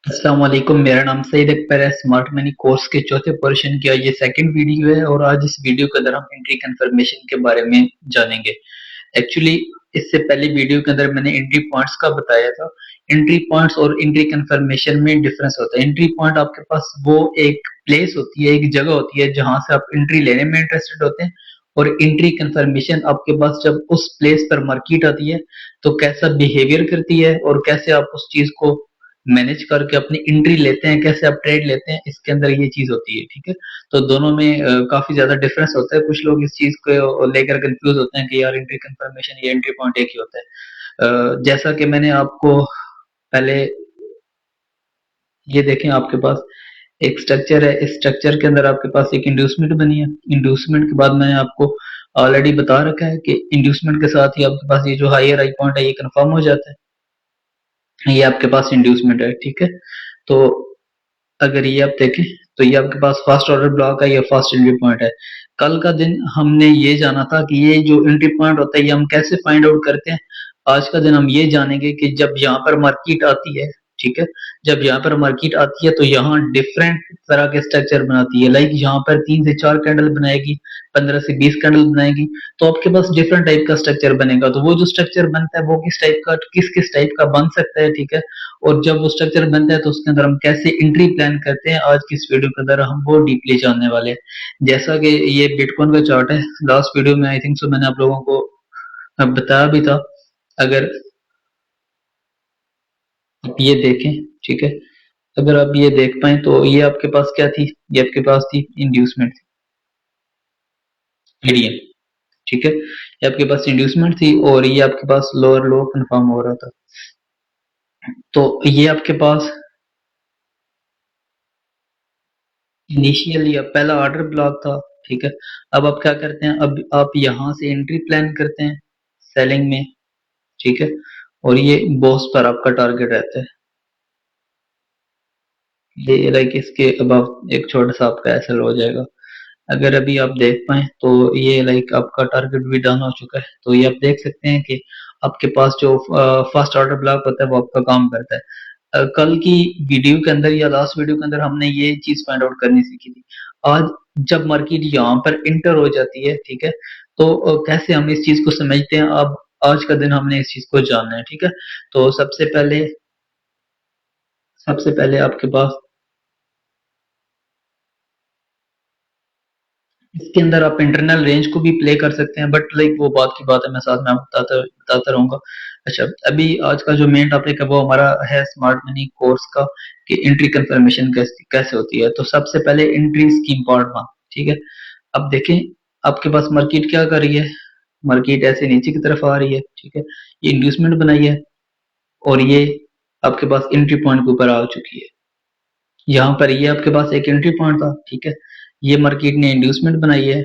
अस्सलाम वालेकुम। मेरा नाम सईद अकबर है। स्मार्ट मनी कोर्स के चौथे पोर्शन की आज ये सेकंड वीडियो है और आज इस वीडियो के अंदर हम एंट्री कंफर्मेशन के बारे में जानेंगे। एक्चुअली इससे पहले वीडियो के अंदर मैंने एंट्री पॉइंट्स का बताया था। एंट्री पॉइंट्स और एंट्री कंफर्मेशन में डिफरेंस होता है। एंट्री पॉइंट आपके पास वो एक प्लेस होती है, एक जगह होती है जहां से आप एंट्री लेने में इंटरेस्टेड होते हैं, और एंट्री कंफर्मेशन आपके पास जब उस प्लेस पर मार्केट आती है तो कैसा बिहेवियर करती है और कैसे आप उस चीज को मैनेज करके अपनी एंट्री लेते हैं, कैसे आप ट्रेड लेते हैं, इसके अंदर ये चीज होती है। ठीक है, तो दोनों में काफी ज्यादा डिफरेंस होता है। कुछ लोग इस चीज को लेकर कंफ्यूज होते हैं कि यार एंट्री कंफर्मेशन या एंट्री पॉइंट एक ही होता है। जैसा कि मैंने आपको पहले ये देखें, आपके पास एक स्ट्रक्चर है। इस स्ट्रक्चर के अंदर आपके पास एक इंड्यूसमेंट बनी है। इंड्यूसमेंट के बाद मैंने आपको ऑलरेडी बता रखा है कि इंड्यूसमेंट के साथ ही आपके पास ये जो हायर आई पॉइंट है ये कंफर्म हो जाता है। ये आपके पास इंड्यूसमेंट है। ठीक है, तो अगर ये आप देखें तो ये आपके पास फर्स्ट ऑर्डर ब्लॉक है, ये फर्स्ट एंट्री पॉइंट है। कल का दिन हमने ये जाना था कि ये जो एंट्री पॉइंट होता है ये हम कैसे फाइंड आउट करते हैं। आज का दिन हम ये जानेंगे कि जब यहाँ पर मार्केट आती है, ठीक है, जब यहाँ पर मार्केट आती है तो यहाँ डिफरेंट तरह के स्ट्रक्चर बनाती है। लाइक यहाँ पर 3 से 4 कैंडल बनाएगी, 15 से 20 कैंडल बनाएगी, तो आपके पास डिफरेंट टाइप का स्ट्रक्चर बनेगा। तो वो जो स्ट्रक्चर बनता है वो किस किस टाइप का बन सकता है। ठीक है, और जब वो स्ट्रक्चर बनता है तो उसके अंदर हम कैसे एंट्री प्लान करते हैं, आज की इस वीडियो के अंदर हम वो डीपली जानने वाले हैं। जैसा कि ये बिटकॉइन का चार्ट है, लास्ट वीडियो में आई थिंक सो मैंने आप लोगों को बताया भी था। अगर आप ये देखें, ठीक है, अगर आप ये देख पाए तो ये आपके पास क्या थी, ये आपके पास थी इंड्यूसमेंट थी, मीडियम। ठीक है, ये आपके पास इंड्यूसमेंट थी और ये आपके पास लोअर लो कंफर्म हो रहा था। तो ये आपके पास इनिशियल या पहला ऑर्डर ब्लॉक था। ठीक है, अब आप क्या करते हैं, अब आप यहाँ से एंट्री प्लान करते हैं सेलिंग में। ठीक है, और ये बॉस पर आपका टारगेट रहता है। ये लाइक इसके अबव एक छोटा सा आपका एसएल हो जाएगा। अगर अभी आप देख पाए तो ये लाइक आपका टारगेट भी डन हो चुका है। तो ये आप देख सकते हैं कि आपके पास जो फर्स्ट ऑर्डर ब्लॉक होता है वो आपका काम करता है। कल की वीडियो के अंदर या लास्ट वीडियो के अंदर हमने ये चीज फाइंड आउट करनी सीखी थी। आज जब मार्केट यहाँ पर इंटर हो जाती है, ठीक है, तो कैसे हम इस चीज को समझते हैं, अब आज का दिन हमने इस चीज को जानना है। ठीक है, तो सबसे पहले आपके पास इसके अंदर आप इंटरनल रेंज को भी प्ले कर सकते हैं, बट लाइक वो बात की बात है, मैं साथ में आपको बताता बताता रहूंगा। अच्छा, अभी आज का जो मेन टॉपिक है वो हमारा है स्मार्ट मनी कोर्स का, कि एंट्री कंफर्मेशन कैसे कैसे होती है। तो सबसे पहले एंट्री स्कीम पार्ट वन। ठीक है, अब देखें आपके पास मार्केट क्या कर रही है। मार्केट ऐसे नीचे की तरफ आ रही है। ठीक है, ये इंड्यूसमेंट बनाई है और ये आपके पास एंट्री पॉइंट के ऊपर आ चुकी है। यहाँ पर ये आपके पास एक एंट्री पॉइंट था। ठीक है, ये मार्केट ने इंड्यूसमेंट बनाई है।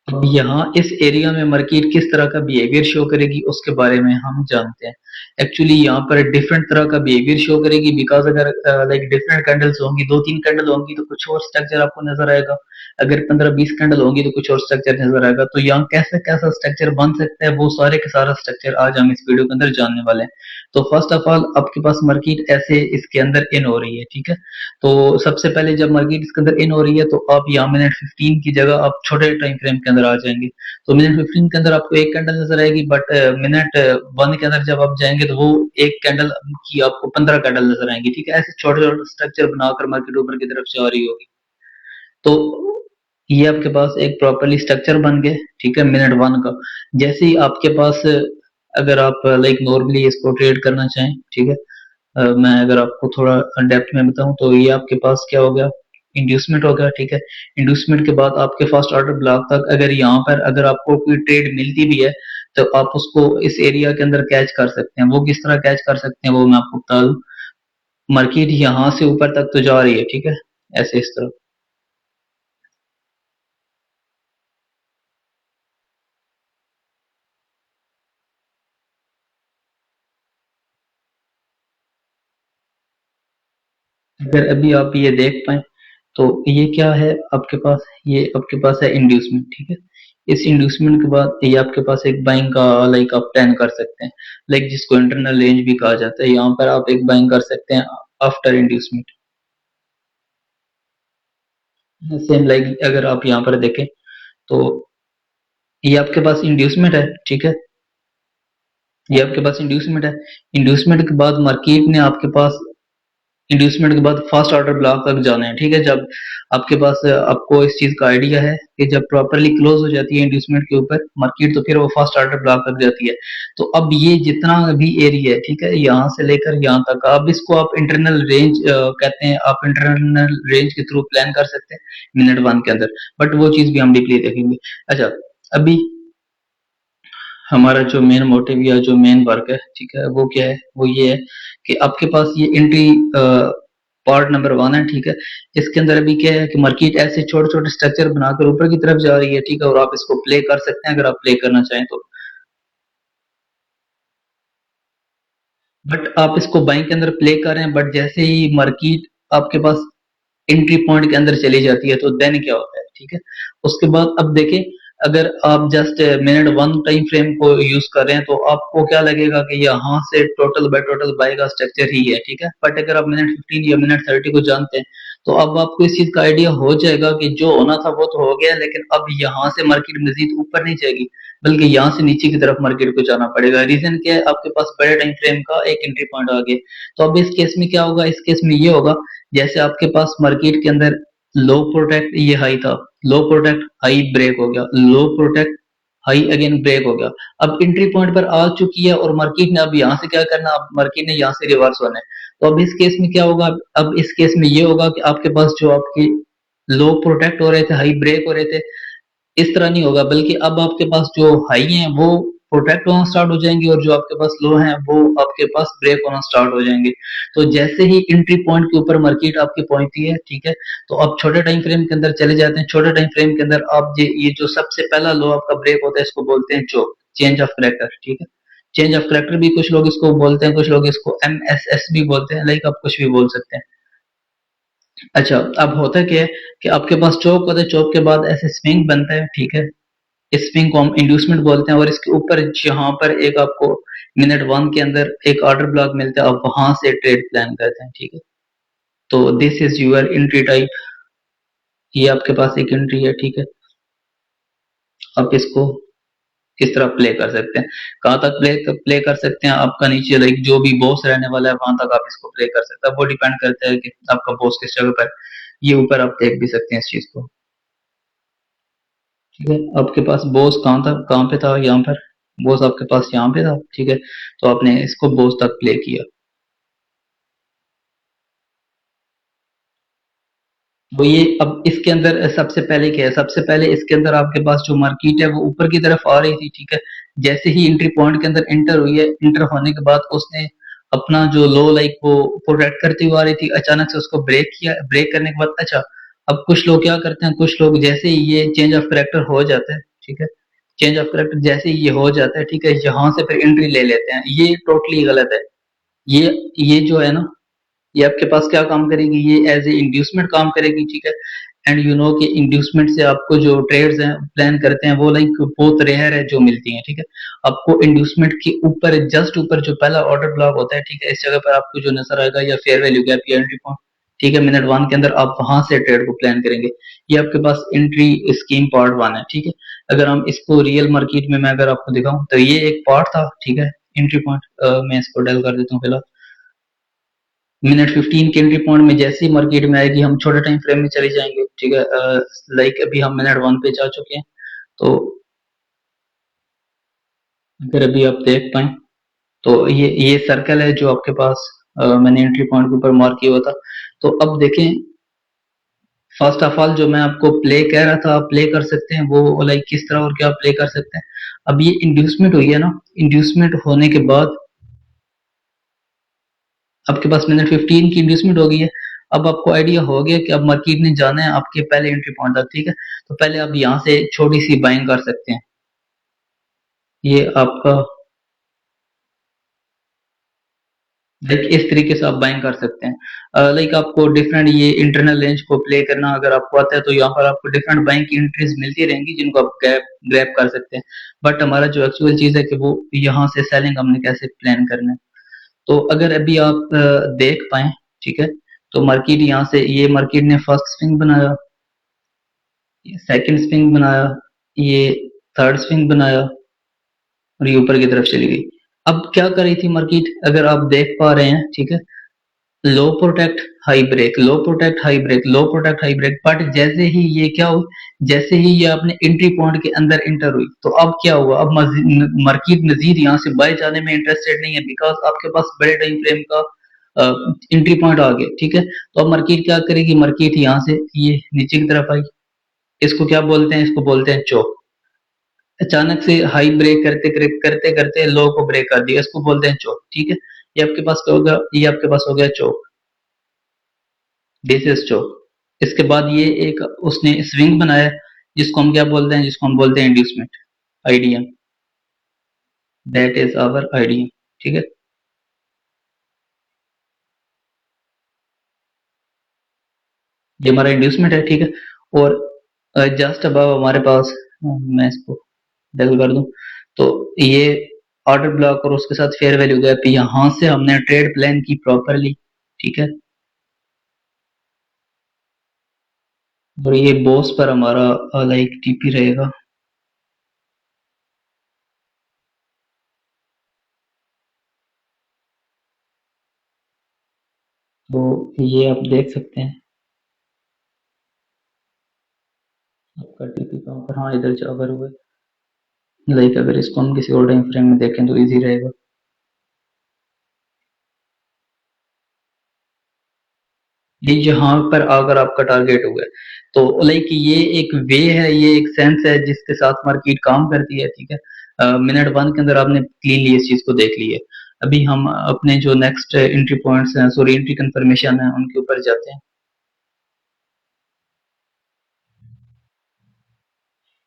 अब यहाँ इस एरिया में मार्केट किस तरह का बिहेवियर शो करेगी उसके बारे में हम जानते हैं। एक्चुअली यहाँ पर डिफरेंट तरह का बिहेवियर शो करेगी, बिकॉज अगर लाइक डिफरेंट कैंडल्स होंगी, 2-3 कैंडल होंगी तो कुछ और स्ट्रक्चर आपको नजर आएगा। अगर 15-20 कैंडल होंगी तो कुछ और स्ट्रक्चर नजर आएगा। तो यहाँ कैसा कैसा स्ट्रक्चर बन सकता है वो सारे का सारा स्ट्रक्चर आज हम इस वीडियो के अंदर जानने वाले हैं। तो फर्स्ट ऑफ ऑल आपके पास मार्केट ऐसे इसके अंदर इन हो रही है। ठीक है, तो सबसे पहले जब मार्केट इसके अंदर इन हो रही है तो आप यहाँ मिनट 15 की जगह आप छोटे टाइम फ्रेम के अंदर आ जाएंगे। तो मिनट 15 के अंदर आपको एक कैंडल नजर आएगी, बट मिनट 1 के अंदर जब आप जाएंगे तो वो एक कैंडल की आपको 15 कैंडल नजर आएंगी। ठीक है, ऐसे छोटे छोटे स्ट्रक्चर बनाकर मार्केट ऊपर की तरफ जा रही होगी। तो ये आपके पास एक प्रॉपरली स्ट्रक्चर बन गए। ठीक है, मिनट 1 का जैसे ही आपके पास, अगर आप लाइक नॉर्मली इसको ट्रेड करना चाहें, ठीक है, मैं अगर आपको थोड़ा डेप्थ में बताऊं तो ये आपके पास क्या हो गया, इंड्यूसमेंट हो गया। ठीक है, इंड्यूसमेंट के बाद आपके फर्स्ट ऑर्डर ब्लॉक तक अगर यहाँ पर अगर आपको कोई ट्रेड मिलती भी है तो आप उसको इस एरिया के अंदर कैच कर सकते हैं। वो किस तरह कैच कर सकते हैं वो मैं आपको बता दूं। मार्केट यहाँ से ऊपर तक तो जा रही है, ठीक है, ऐसे इस तरह। अगर अभी आप ये देख पाए तो ये क्या है आपके पास, ये आपके पास है इंड्यूसमेंट। ठीक है, इस इंड्यूसमेंट के बाद ये आपके पास एक बाइंग का लाइक आप प्लान कर सकते हैं, लाइक जिसको इंटरनल रेंज भी कहा जाता है। यहाँ पर आप एक बाइंग कर सकते हैं आफ्टर इंड्यूसमेंट। सेम लाइक अगर आप यहाँ पर देखें तो ये आपके पास इंड्यूसमेंट है, ठीक है, ये आपके पास इंड्यूसमेंट है। इंड्यूसमेंट के बाद मार्केट ने आपके पास इंड्यूसमेंट के बाद फर्स्ट ऑर्डर ब्लॉक तक जाना है, ठीक है। जब आपके पास आपको इस चीज का आइडिया है कि जब प्रॉपरली क्लोज हो जाती है इंड्यूसमेंट के ऊपर मार्केट, तो फिर वो फर्स्ट ऑर्डर ब्लॉक तक जाती है। तो अब ये जितना भी एरिया है, ठीक है, यहाँ से लेकर यहाँ तक, अब इसको आप इंटरनल रेंज कहते हैं, आप इंटरनल रेंज के थ्रू प्लान कर सकते हैं मिनट वन के अंदर, बट वो चीज भी हम डीपली देखेंगे। अच्छा, अभी हमारा जो मेन मोटिव या जो मेन वर्क है, ठीक है, वो क्या है, वो ये है कि आपके पास ये एंट्री पार्ट नंबर वन है, ठीक है। इसके अंदर अभी क्या है कि मार्केट ऐसे छोटे छोटे स्ट्रक्चर बनाकर ऊपर की तरफ जा रही है, ठीक है, और आप इसको प्ले कर सकते हैं अगर आप प्ले करना चाहें तो। बट आप इसको बाइंग के अंदर प्ले कर रहे हैं, बट जैसे ही मार्केट आपके पास एंट्री पॉइंट के अंदर चली जाती है तो देन क्या होता है, ठीक है। उसके बाद अब देखें, अगर आप just minute one time frame को यूज कर रहे हैं तो आपको क्या लगेगा कि यहाँ से टोटल बाय टोटल बाय का स्ट्रक्चर ही है, ठीक है। बट अगर आप मिनट 15 या मिनट 30 को जानते हैं तो अब आपको इस चीज का आइडिया हो जाएगा कि जो होना था वो तो हो गया, लेकिन अब यहाँ से मार्केट मजीद ऊपर नहीं जाएगी, बल्कि यहाँ से नीचे की तरफ मार्केट को जाना पड़ेगा। रीजन क्या है, आपके पास बड़े टाइम फ्रेम का एक एंट्री पॉइंट आ गया। तो अब इस केस में क्या होगा, इस केस में ये होगा, जैसे आपके पास मार्केट के अंदर लो प्रोटेक्ट ये हाई था, लो प्रोटेक्ट हाई ब्रेक हो गया, लो प्रोटेक्ट हाई अगेन ब्रेक हो गया। अब एंट्री पॉइंट पर आ चुकी है और मार्केट ने अब यहाँ से क्या करना, अब मार्केट ने यहाँ से रिवर्स होना है। तो अब इस केस में क्या होगा, अब इस केस में ये होगा कि आपके पास जो आपकी लो प्रोटेक्ट हो रहे थे, हाई ब्रेक हो रहे थे, इस तरह नहीं होगा, बल्कि अब आपके पास जो हाई है वो प्रोटेक्ट होना स्टार्ट हो जाएंगे और जो आपके पास लो है वो आपके पास ब्रेक होना स्टार्ट हो जाएंगे। तो जैसे ही एंट्री पॉइंट के ऊपर मार्केट आपकी पहुंचती है, ठीक है, तो आप छोटे टाइम फ्रेम के अंदर चले जाते हैं। छोटे टाइम फ्रेम के अंदर आप ये जो सबसे पहला लो आपका ब्रेक होता है, इसको बोलते हैं चोक, चेंज ऑफ करेक्टर, ठीक है। चेंज ऑफ करेक्टर भी कुछ लोग इसको बोलते हैं, कुछ लोग इसको MSS भी बोलते हैं, लाइक आप कुछ भी बोल सकते हैं। अच्छा, अब होता क्या है कि आपके पास चौक होता है, चौक के बाद ऐसे स्विंग बनता है, ठीक है, इस स्विंग को हम इंड्यूसमेंट बोलते हैं, और इसके ऊपर जहां पर एक आपको मिनट वन के अंदर एक ऑर्डर ब्लॉक मिलता है, आप वहां से ट्रेड प्लान करते हैं, ठीक है। तो this is your entry type, ये आपके पास एक एंट्री है, ठीक है। आप इसको किस तरह प्ले कर सकते हैं, कहाँ तक प्ले कर सकते हैं, आपका नीचे लाइक जो भी बॉस रहने वाला है वहां तक आप इसको प्ले कर सकते हैं। वो डिपेंड करता है कि आपका बॉस किस जगह पर, ये ऊपर आप देख भी सकते हैं इस चीज को, ठीक है। आपके पास बॉस कहाँ था, कहाँ पे था, यहाँ पर बॉस आपके पास यहाँ पे था, ठीक है। तो आपने इसको बॉस तक प्ले किया। वो ये अब इसके अंदर सबसे पहले क्या है, सबसे पहले इसके अंदर आपके पास जो मार्केट है वो ऊपर की तरफ आ रही थी, ठीक है। जैसे ही एंट्री पॉइंट के अंदर एंटर हुई है, एंटर होने के बाद उसने अपना जो लो लाइक वो प्रोटेक्ट करती हुई आ रही थी, अचानक से उसको ब्रेक किया। ब्रेक करने के बाद अच्छा, अब कुछ लोग क्या करते हैं, कुछ लोग जैसे ही ये चेंज ऑफ करेक्टर हो जाता है, ठीक है, चेंज ऑफ करेक्टर जैसे ही ये हो जाता है, ठीक है, यहाँ से फिर एंट्री ले लेते हैं। ये टोटली गलत है। ये ये जो है ना, ये आपके पास क्या काम करेगी, ये एज ए इंड्यूसमेंट काम करेगी, ठीक है। एंड यू नो कि इंड्यूसमेंट से आपको जो ट्रेड्स हैं प्लान करते हैं वो लाइक बहुत रेयर है जो मिलती हैं, ठीक है। आपको इंड्यूसमेंट के ऊपर जस्ट ऊपर जो पहला ऑर्डर ब्लॉक होता है, ठीक है, इस जगह पर आपको जो नजर आएगा या फेयर वैल्यू गैप या एंट्री पॉइंट, ठीक है, मिनट वन के अंदर आप वहां से ट्रेड को प्लान करेंगे। ये आपके पास एंट्री स्कीम पार्ट वन है, ठीक है। अगर हम इसको रियल मार्केट में मैं अगर आपको दिखाऊं तो ये एक पार्ट था, ठीक है, एंट्री पॉइंट। मैं इसको डेल कर देता हूँ फिलहाल। मिनट 15 के एंट्री पॉइंट में जैसे ही मार्केट में आएगी हम छोटे टाइम फ्रेम में चले जाएंगे, ठीक है। लाइक अभी हम मिनट वन पे जा चुके हैं, तो अगर अभी आप देख पाए तो ये सर्कल है जो आपके पास मैंने एंट्री पॉइंट के ऊपर मार्क किया हुआ था। तो अब देखें, फर्स्ट ऑफ ऑल जो मैं आपको प्ले कह रहा था आप प्ले कर सकते हैं, वो लाइक किस तरह और क्या प्ले कर सकते हैं। अब ये इंड्यूसमेंट हुई है ना, इंड्यूसमेंट होने के बाद आपके पास मिनट 15 की इंड्यूसमेंट हो गई है। अब आपको आइडिया हो गया कि अब मार्केट ने जाना है आपके पहले एंट्री पॉइंट तक, ठीक है। तो पहले आप यहाँ से छोटी सी बाइंग कर सकते हैं। ये आपका लाइक इस तरीके से आप बाइंग कर सकते हैं। लाइक आपको डिफरेंट ये इंटरनल रेंज को प्ले करना अगर आपको आता है तो यहाँ पर आपको डिफरेंट बाइंग की एंट्रीज मिलती रहेंगी जिनको आप ग्रैब कर सकते हैं। बट हमारा जो एक्चुअल चीज है कि वो यहाँ से सेलिंग हमने कैसे प्लान करना है। तो अगर अभी आप देख पाए, ठीक है, तो मार्केट यहाँ से ये मार्केट ने फर्स्ट स्विंग बनाया, सेकंड स्विंग बनाया, ये थर्ड स्विंग बनाया और ये ऊपर की तरफ चली गई। अब क्या कर रही थी मार्केट अगर आप देख पा रहे हैं, ठीक है, low protect high break, low protect high break, low protect high break, but जैसे ही ये क्या हुई, जैसे ही ये अपने एंट्री पॉइंट के अंदर एंटर हुई तो अब क्या हुआ, अब मार्केट मजीद यहाँ से बाय जाने में इंटरेस्टेड नहीं है बिकॉज आपके पास बड़े टाइम फ्रेम का एंट्री पॉइंट आ गया, ठीक है। तो अब मार्केट क्या करेगी, मार्केट यहाँ से ये नीचे की तरफ आई, इसको क्या बोलते हैं, इसको बोलते हैं चौक। अचानक से हाई ब्रेक करते करते करते लो को ब्रेक कर दिया, इसको बोलते हैं चौक, ठीक है। ये आपके पास क्या होगा, ये आपके पास हो गया चौक, दिस इज चौक। इसके बाद ये एक उसने स्विंग बनाया जिसको हम क्या बोलते हैं, जिसको हम बोलते हैं inducement, IDM, that is our IDM, ठीक है। ये हमारा इंड्यूसमेंट है, ठीक है। और जस्ट अबव हमारे पास मैं इसको डबल कर दूं तो ये ऑर्डर ब्लॉक और उसके साथ फेयर वैल्यू गैप, यहां से हमने ट्रेड प्लान की प्रॉपरली, ठीक है। और ये बॉस पर हमारा लाइक टीपी रहेगा, तो ये आप देख सकते हैं आपका टीपी कहाँ पर, हाँ इधर अगर हुए, लाइक अगर इसको हम किसी और टाइम फ्रेम में देखें तो इजी रहेगा। ये यहाँ पर अगर आपका टारगेट हुआ है तो लाइक ये एक वे है, ये एक सेंस है जिसके साथ मार्केट काम करती है, ठीक है। मिनट वन के अंदर आपने क्लीनली इस चीज को देख ली है। अभी हम अपने जो नेक्स्ट एंट्री पॉइंट्स हैं, सॉरी एंट्री कंफर्मेशन है, उनके ऊपर जाते हैं।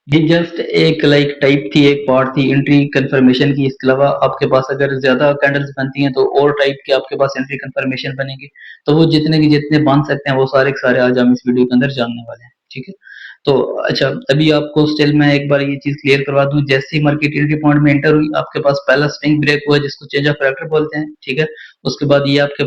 ये जस्ट एक लाइक टाइप थी, एक पार्ट थी एंट्री कंफर्मेशन की। इसके अलावा आपके पास अगर ज्यादा कैंडल्स बनती हैं तो और टाइप के आपके पास एंट्री कंफर्मेशन बनेंगे। तो वो जितने के जितने बन सकते हैं वो सारे के सारे आज हम इस वीडियो के अंदर जानने वाले हैं, ठीक है। तो अच्छा, अभी आपको स्टिल मैं एक बार ये चीज क्लियर करवा दूं, जैसे ही मार्केट एंट्री पॉइंट में एंटर हुई आपके पास पहला स्विंग ब्रेक हुआ जिसको चेंज ऑफ करैक्टर बोलते हैं, ठीक है। उसके बाद ये आपके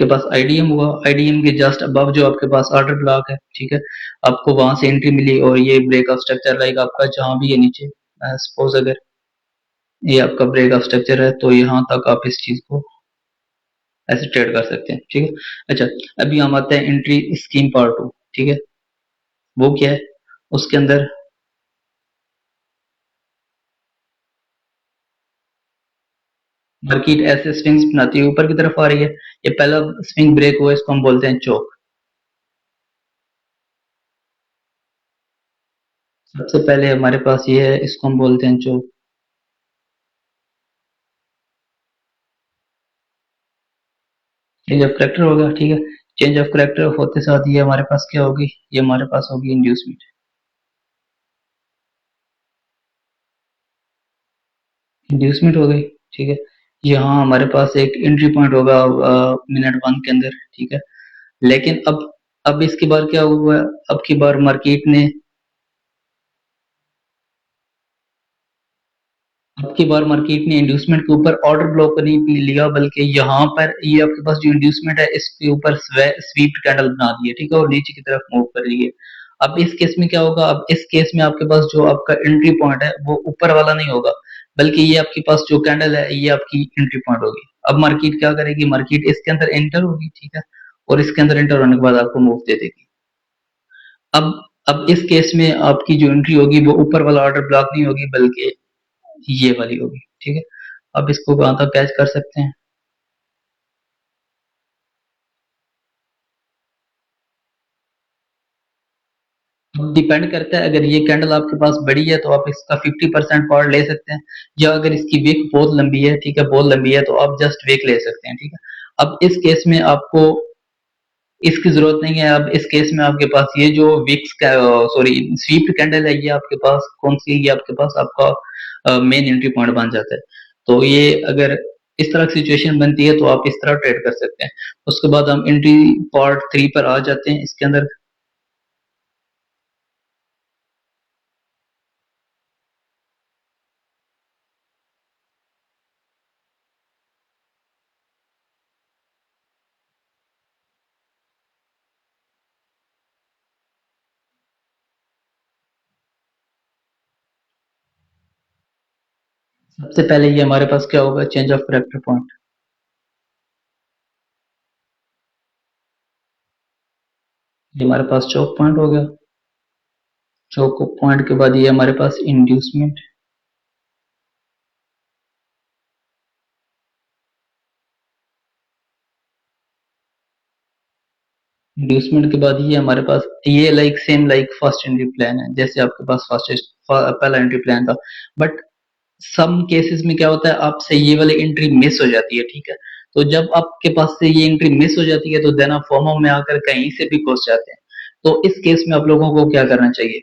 पास आईडीएम हुआ, आईडीएम के जस्ट अबव जो आपके पास ऑर्डर ब्लॉक है, ठीक है। आपको वहां से एंट्री मिली और ये ब्रेक ऑफ स्ट्रक्चर लाइक आपका जहां भी है नीचे, सपोज अगर ये आपका ब्रेक ऑफ स्ट्रक्चर है तो यहाँ तक आप इस चीज को ऐसे ट्रेड कर सकते हैं, ठीक है। अच्छा, अभी हम आते हैं एंट्री स्कीम पार्ट टू, ठीक है। वो क्या है, उसके अंदर मार्केट ऐसे स्विंग्स बनाती है, ऊपर की तरफ आ रही है, ये पहला स्विंग ब्रेक हुआ, इसको हम बोलते हैं चौक। सबसे पहले हमारे पास ये है, इसको हम बोलते हैं चौक। चेंज ऑफ करेक्टर होगा, ठीक है। चेंज ऑफ करेक्टर होते साथ ये हमारे पास क्या होगी, ये हमारे पास होगी इंड्यूसमेंट, इंड्यूसमेंट हो गई, ठीक है। यहाँ हमारे पास एक एंट्री पॉइंट होगा मिनट वन के अंदर, ठीक है। लेकिन अब इसकी बार क्या हुआ, अब की बार मार्केट ने, अब की बार मार्केट ने इंड्यूसमेंट के ऊपर ऑर्डर ब्लॉक नहीं पी लिया, बल्कि यहाँ पर ये आपके पास जो इंड्यूसमेंट है इसके ऊपर स्वीप कैंडल बना दी है, ठीक है, और नीचे की तरफ मूव कर रही है। अब इस केस में क्या होगा, अब इस केस में आपके पास जो आपका एंट्री पॉइंट है वो ऊपर वाला नहीं होगा, बल्कि ये आपके पास जो कैंडल है ये आपकी एंट्री पॉइंट होगी। अब मार्केट क्या करेगी, मार्केट इसके अंदर एंटर होगी, ठीक है, और इसके अंदर एंटर होने के बाद आपको मूव दे देगी। अब अब इस केस में आपकी जो एंट्री होगी वो ऊपर वाला ऑर्डर ब्लॉक नहीं होगी बल्कि ये वाली होगी, ठीक है। अब इसको कहाँ तक कैच कर सकते हैं, डिपेंड करता है, अगर ये कैंडल आपके पास बड़ी है तो आप इसका 50% पार्ट ले सकते हैं, या अगर इसकी विक बहुत लंबी है, ठीक है, बहुत लंबी है तो आप जस्ट विक ले सकते हैं, ठीक है। अब इस केस में आपको इसकी जरूरत नहीं है। अब इस केस में आपके पास ये जो विक्स का सॉरी स्वीप कैंडल है, ये आपके पास कौन सी, ये आपके पास आपका मेन एंट्री पॉइंट बन जाता है। तो ये अगर इस तरह की सिचुएशन बनती है तो आप इस तरह ट्रेड कर सकते हैं। उसके बाद हम एंट्री पार्ट 3 पर आ जाते हैं। इसके अंदर सबसे पहले ये हमारे पास क्या होगा, चेंज ऑफ करेक्टर पॉइंट। ये हमारे पास चौक पॉइंट हो गया। चौक पॉइंट के बाद ये हमारे पास इंड्यूसमेंट। इंड्यूसमेंट के बाद ये हमारे पास ये like same like first entry plan है, जैसे आपके पास पहला एंट्री प्लान था। बट सम केसेस में क्या होता है, आपसे ये वाली एंट्री मिस हो जाती है, ठीक है। तो जब आपके पास से ये एंट्री मिस हो जाती है तो देन आप फॉर्मो में आकर कहीं से भी घुस जाते हैं। तो इस केस में आप लोगों को क्या करना चाहिए,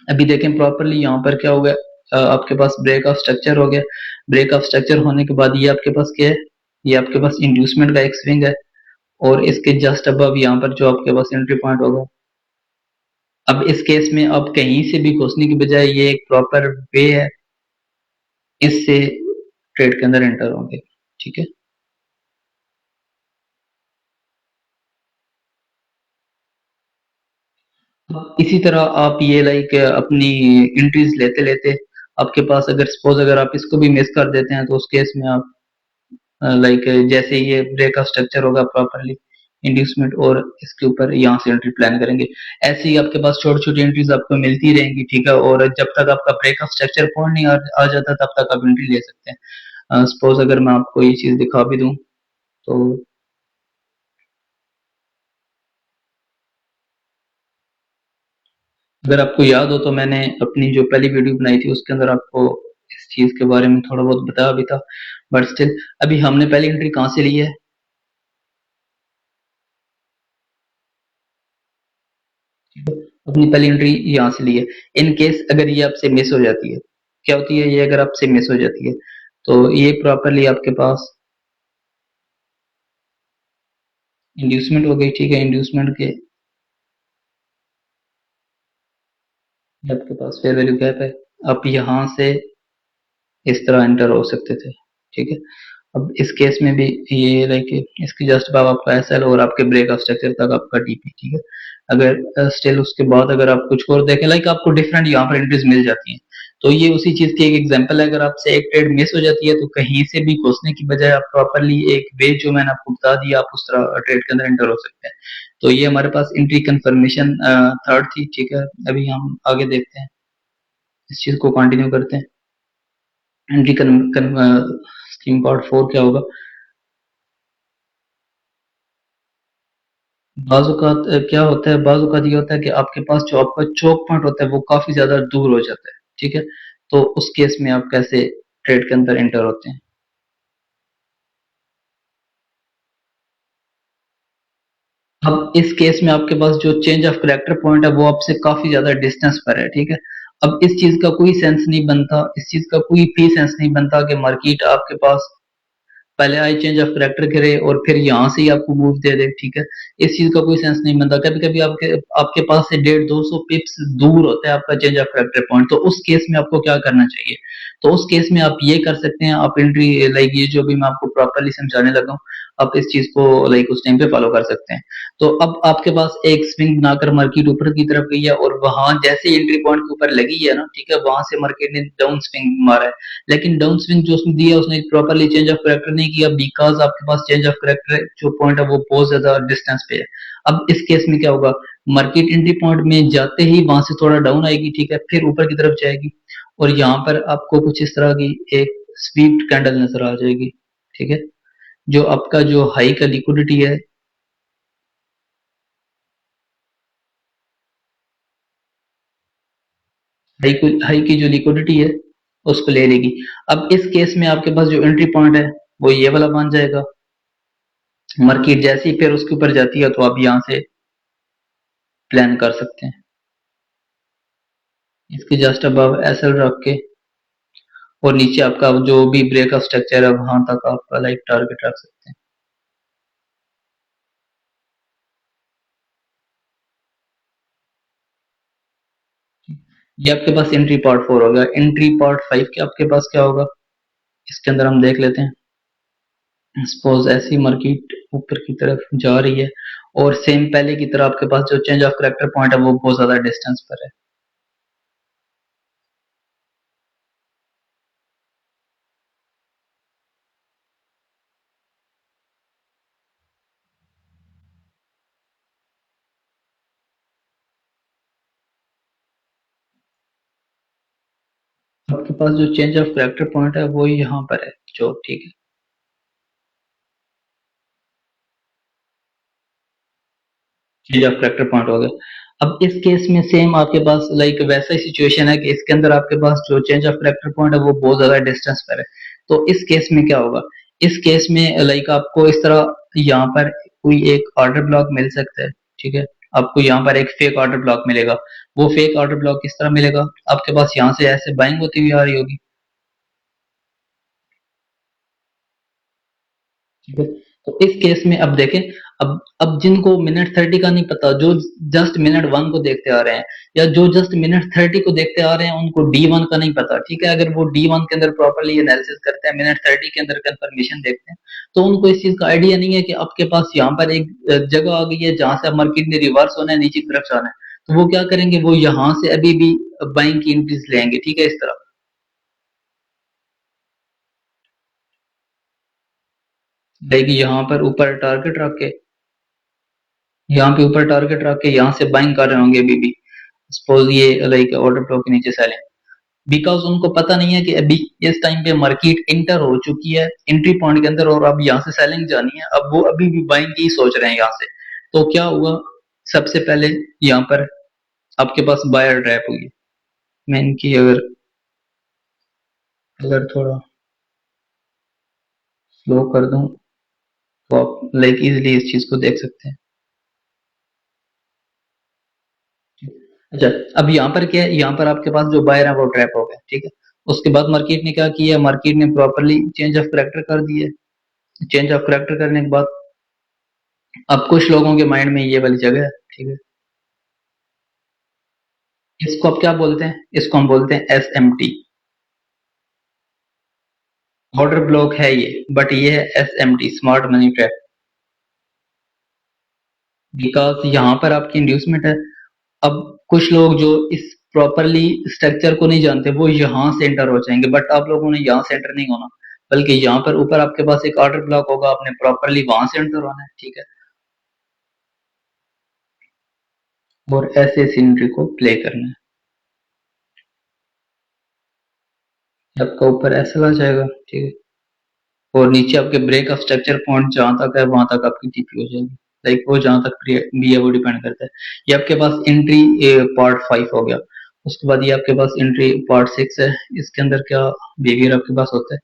अभी देखें प्रॉपरली यहाँ पर क्या हो गया। आपके पास ब्रेक ऑफ स्ट्रक्चर हो गया। ब्रेक ऑफ स्ट्रक्चर होने के बाद ये आपके पास क्या है, ये आपके पास इंड्यूसमेंट का एक स्विंग है। और इसके जस्ट अबव यहाँ पर जो आपके पास एंट्री पॉइंट होगा। अब इस केस में आप कहीं से भी घुसने की बजाय ये एक प्रॉपर वे है, इससे ट्रेड के अंदर एंटर होंगे, ठीक है। इसी तरह आप ये लाइक अपनी एंट्रीज लेते लेते आपके पास अगर सपोज अगर आप इसको भी मिस कर देते हैं तो उस केस में आप लाइक जैसे ये ब्रेक का स्ट्रक्चर होगा प्रॉपरली इंड्यूसमेंट और इसके ऊपर यहाँ से एंट्री प्लान करेंगे। ऐसे ही आपके पास छोटी छोटी एंट्रीज आपको मिलती रहेंगी, ठीक है। और जब तक आपका ब्रेक ऑफ स्ट्रक्चर पॉइंट नहीं आ जाता तब तक आप एंट्री ले सकते हैं। सपोज अगर मैं आपको ये चीज दिखा भी दूं तो अगर आपको याद हो तो मैंने अपनी जो पहली वीडियो बनाई थी उसके अंदर आपको इस चीज के बारे में थोड़ा बहुत बताया भी था। बट स्टिल अभी हमने पहली एंट्री कहाँ से ली है, अपनी पहली एंट्री यहाँ से ली है। इन केस अगर ये आपसे मिस हो जाती है, क्या होती है, ये अगर आपसे मिस हो जाती है तो ये प्रॉपरली आपके पास इंड्यूसमेंट हो गई, ठीक है। इंड्यूसमेंट के आपके पास फेयर वैल्यू गैप है। आप यहाँ से इस तरह एंटर हो सकते थे, ठीक है। अब इस केस में भी ये लाइक इसकी जस्ट अब आपका एसएल और आपके ब्रेक ऑफ स्ट्रक्चर तक आपका टीपी, ठीक है। अगर स्टिल उसके बाद अगर आप कुछ और देखें लाइक आपको डिफरेंट यहाँ पर एंट्रीज मिल जाती हैं। तो ये उसी चीज की एक एग्जांपल है। अगर आपसे एक ट्रेड मिस हो जाती है तो कहीं से भी घुसने की बजाय आप प्रॉपरली एक वे जो मैंने आपको बता दिया आप उस तरह ट्रेड के अंदर एंटर हो सकते हैं। तो ये हमारे पास एंट्री कंफर्मेशन थर्ड थी, ठीक है। अभी हम आगे देखते हैं, इस चीज को कंटिन्यू करते हैं। एंट्री स्कीम पार्ट 4 क्या होगा, बाज़-औक़ात क्या होता है, बाज़-औक़ात ये होता है कि आपके पास जो आपका चोक पॉइंट होता है वो काफ़ी ज़्यादा दूर हो जाता है, ठीक है? तो उस केस में आप कैसे ट्रेड के अंदर एंटर होते हैं? अब इस केस में आपके पास जो चेंज ऑफ करैक्टर पॉइंट है वो आपसे काफ़ी ज़्यादा डिस्टेंस पर है, ठीक है? अब इस चीज़ का कोई सेंस नहीं बनता, इस चीज़ का कोई भी सेंस नहीं बनता कि मार्केट आपके पास पहले आई चेंज ऑफ करैक्टर करे और फिर यहाँ से ही आपको मूव दे दे, ठीक है। इस चीज का कोई सेंस नहीं बनता। कभी कभी आपके आपके पास से 150-200 पिप्स दूर होता है आपका चेंज ऑफ करैक्टर पॉइंट। तो उस केस में आपको क्या करना चाहिए, तो उस केस में आप ये कर सकते हैं, आप एंट्री लाइक ये जो भी मैं आपको प्रॉपरली समझाने लगा हूँ आप इस चीज को लाइक उस टाइम पे फॉलो कर सकते हैं। तो अब आपके पास एक स्विंग बनाकर मार्केट ऊपर की तरफ गई है और वहां जैसे एंट्री पॉइंट के ऊपर लगी है ना, ठीक है, वहां से मार्केट ने डाउन स्विंग मारा है। लेकिन डाउन स्विंग जो उसने दिया उसने प्रॉपरली चेंज ऑफ करैक्टर नहीं किया, बिकॉज आपके पास चेंज ऑफ करैक्टर जो पॉइंट है वो बहुत ज्यादा डिस्टेंस पे है। अब इस केस में क्या होगा, मार्केट एंट्री पॉइंट में जाते ही वहां से थोड़ा डाउन आएगी, ठीक है, फिर ऊपर की तरफ जाएगी और यहाँ पर आपको कुछ इस तरह की एक स्वीप कैंडल नजर आ जाएगी, ठीक है। जो आपका जो हाई का लिक्विडिटी है, हाई की जो लिक्विडिटी है उसको ले लेगी। अब इस केस में आपके पास जो एंट्री पॉइंट है वो ये वाला बन जाएगा। मार्केट जैसे ही फिर उसके ऊपर जाती है तो आप यहाँ से प्लान कर सकते हैं, इसके जस्ट अबव एसएल रख के और नीचे आपका जो भी ब्रेक का स्ट्रक्चर है वहां तक आप लाइक टारगेट रख सकते हैं। ये आपके पास एंट्री पार्ट 4 हो गया। एंट्री पार्ट 5 के आपके पास क्या होगा, इसके अंदर हम देख लेते हैं। सपोज ऐसी मार्केट ऊपर की तरफ जा रही है और सेम पहले की तरह आपके पास जो चेंज ऑफ करेक्टर पॉइंट है वो बहुत ज्यादा डिस्टेंस पर है। आपके पास जो चेंज ऑफ करेक्टर पॉइंट है वो यहाँ पर है, जो ठीक है। चेंज ऑफ करेक्टर पॉइंट हो गया। अब इस केस में सेम आपके पास लाइक वैसा ही सिचुएशन है कि इसके अंदर आपके पास जो चेंज ऑफ करेक्टर पॉइंट है वो बहुत ज्यादा डिस्टेंस पर है। तो इस केस में क्या होगा, इस केस में लाइक आपको इस तरह यहाँ पर कोई एक ऑर्डर ब्लॉक मिल सकता है, ठीक है। आपको यहाँ पर एक फेक ऑर्डर ब्लॉक मिलेगा। वो फेक ऑर्डर ब्लॉक किस तरह मिलेगा, आपके पास यहाँ से ऐसे बाइंग होती हुई आ रही होगी, ठीक है। तो इस केस में अब देखें, अब जिनको मिनट 30 का नहीं पता, जो जस्ट मिनट 1 को देखते आ रहे हैं या जो जस्ट मिनट 30 को देखते आ रहे हैं, उनको D1 का नहीं पता, ठीक है। अगर वो D1 के अंदर प्रॉपर्ली एनालिसिस करते हैं, मिनट 30 के अंदर कंफर्मेशन देखते हैं, तो उनको इस चीज का आइडिया नहीं है कि आपके पास यहाँ पर एक जगह आ गई है जहां से मार्केट ने रिवर्स होना है, नीचे की तरफ जाना है। तो वो क्या करेंगे, वो यहाँ से अभी भी बाइंग की एंट्रीज लेंगे, ठीक है, इस तरह। देखिए यहाँ पर ऊपर टारगेट रख के, यहाँ पे ऊपर टारगेट रख के यहाँ से बाइंग कर रहे होंगे अभी भी। सपोज ये लाइक ऑर्डर फ्लो के नीचे सेलिंग, बिकॉज उनको पता नहीं है कि अभी इस टाइम पे मार्केट इंटर हो चुकी है एंट्री पॉइंट के अंदर और अब यहाँ से सेलिंग जानी है। अब वो अभी भी बाइंग की सोच रहे हैं यहाँ से। तो क्या हुआ, सबसे पहले यहाँ पर आपके पास बायर ट्रैप हुई। मैं इनकी अगर अगर थोड़ा स्लो कर दूं तो आप लाइक इजिली इस चीज को देख सकते हैं। अच्छा, अब यहाँ पर क्या है, यहाँ पर आपके पास जो बायर है वो ट्रैप हो गया, ठीक है। उसके बाद मार्केट ने क्या किया, मार्केट ने प्रॉपरली चेंज ऑफ करेक्टर कर दिया। चेंज ऑफ करेक्टर करने के बाद अब कुछ लोगों के माइंड में ये वाली जगह है, ठीक है। इसको आप क्या बोलते हैं, इसको हम बोलते हैं SMT। ऑर्डर ब्लॉक है ये, बट ये है SMT, smart money trap. Because यहाँ पर आपकी इंड्यूसमेंट है। अब कुछ लोग जो इस प्रॉपरली स्ट्रक्चर को नहीं जानते वो यहाँ से एंटर हो जाएंगे, बट आप लोगों ने यहाँ से एंटर नहीं होना, बल्कि यहाँ पर ऊपर आपके पास एक ऑर्डर ब्लॉक होगा, आपने प्रॉपरली वहां से एंटर होना है, ठीक है। और ऐसे सीनरी को प्ले करना है। आपका ऊपर ऐसा आ जाएगा, ठीक है। और नीचे आपके ब्रेक ऑफ स्ट्रक्चर पॉइंट जहां तक है वहां तक आपकी टीपी हो जाएगी। लाइक वो जहां तक भी है वो डिपेंड करता है। ये आपके पास एंट्री पार्ट 5 हो गया। उसके बाद ये आपके पास एंट्री पार्ट 6 है। इसके अंदर क्या बिहेवियर आपके पास होता है,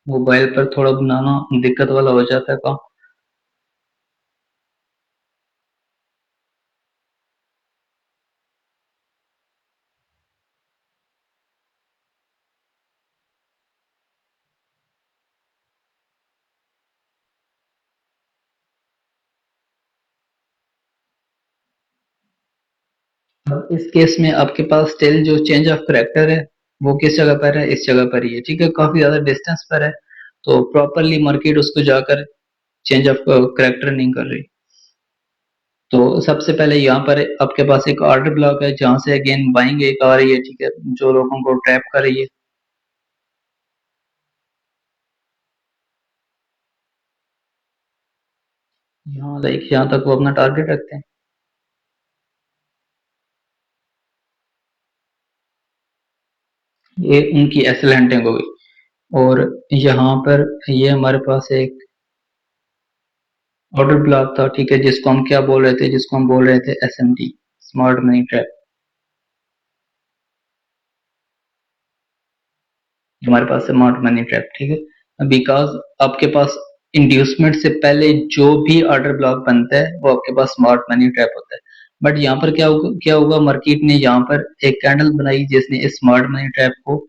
मोबाइल पर थोड़ा बनाना दिक्कत वाला हो जाता है काम। अब इस केस में आपके पास स्टिल जो चेंज ऑफ करेक्टर है वो किस जगह पर है, इस जगह पर ही है, ठीक है। काफी ज्यादा डिस्टेंस पर है, तो प्रॉपरली मार्केट उसको जाकर चेंज ऑफ करेक्टर नहीं कर रही। तो सबसे पहले यहाँ पर आपके पास एक ऑर्डर ब्लॉक है जहां से अगेन बाइंग एक आ रही है, ठीक है, जो लोगों को ट्रैप कर रही है। यहाँ लाइक यहाँ तक वो अपना टारगेट रखते हैं। ये उनकी एसल हंटिंग हो गई। और यहाँ पर ये हमारे पास एक ऑर्डर ब्लॉक था, ठीक है, जिसको हम क्या बोल रहे थे, जिसको हम बोल रहे थे SMT, स्मार्ट मनी ट्रैप। हमारे पास स्मार्ट मनी ट्रैप, ठीक है, बिकॉज आपके पास इंड्यूसमेंट से पहले जो भी ऑर्डर ब्लॉक बनता है वो आपके पास स्मार्ट मनी ट्रैप होता है। बट यहाँ पर क्या होगा, मार्केट ने यहाँ पर एक कैंडल बनाई जिसने इस स्मार्ट मनी ट्रैप को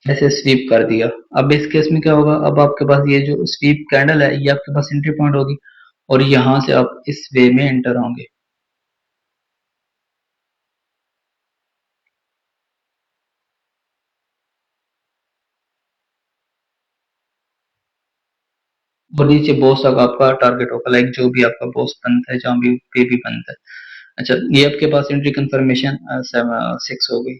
ऐसे स्वीप कर दिया। अब इस केस में क्या होगा, अब आपके पास ये जो स्वीप कैंडल है ये आपके पास एंट्री पॉइंट होगी और यहाँ से आप इस वे में एंटर होंगे। और नीचे बॉस तक आपका टारगेट होगा, लाइक जो भी आपका बॉस बनता है जहाँ भी पे भी बनता है। अच्छा, ये आपके पास एंट्री कंफर्मेशन 6 हो गई।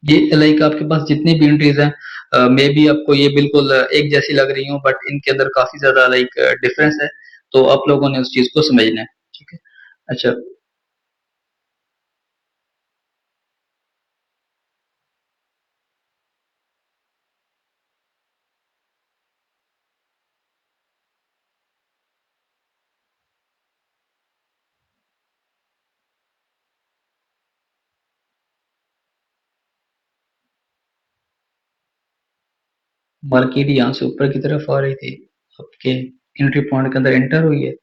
ये लाइक आपके पास जितनी भी एंट्रीज हैं मे बी आपको ये बिल्कुल एक जैसी लग रही हो, बट इनके अंदर काफी ज्यादा लाइक डिफरेंस है, तो आप लोगों ने उस चीज को समझना है, ठीक है। अच्छा, मार्केट यहाँ से ऊपर की तरफ आ रही थी, आपके एंट्री पॉइंट के अंदर एंटर हुई है।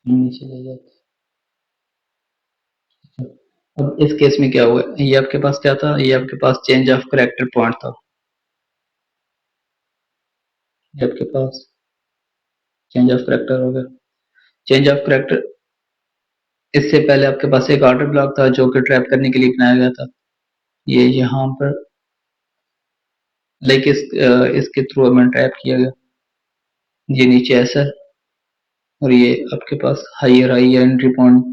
नीचे ले जाते। अब इस केस में क्या हुआ, ये आपके पास क्या था, ये आपके पास चेंज ऑफ करेक्टर पॉइंट था। ये आपके पास चेंज ऑफ करेक्टर हो गया। चेंज ऑफ करेक्टर, इससे पहले आपके पास एक ऑर्डर ब्लॉक था जो कि ट्रैप करने के लिए बनाया गया था। ये यहाँ पर लाइक इसके थ्रू हमें ट्रैप किया गया। ये नीचे ऐसा है और ये आपके पास हायर हाई एंट्री पॉइंट,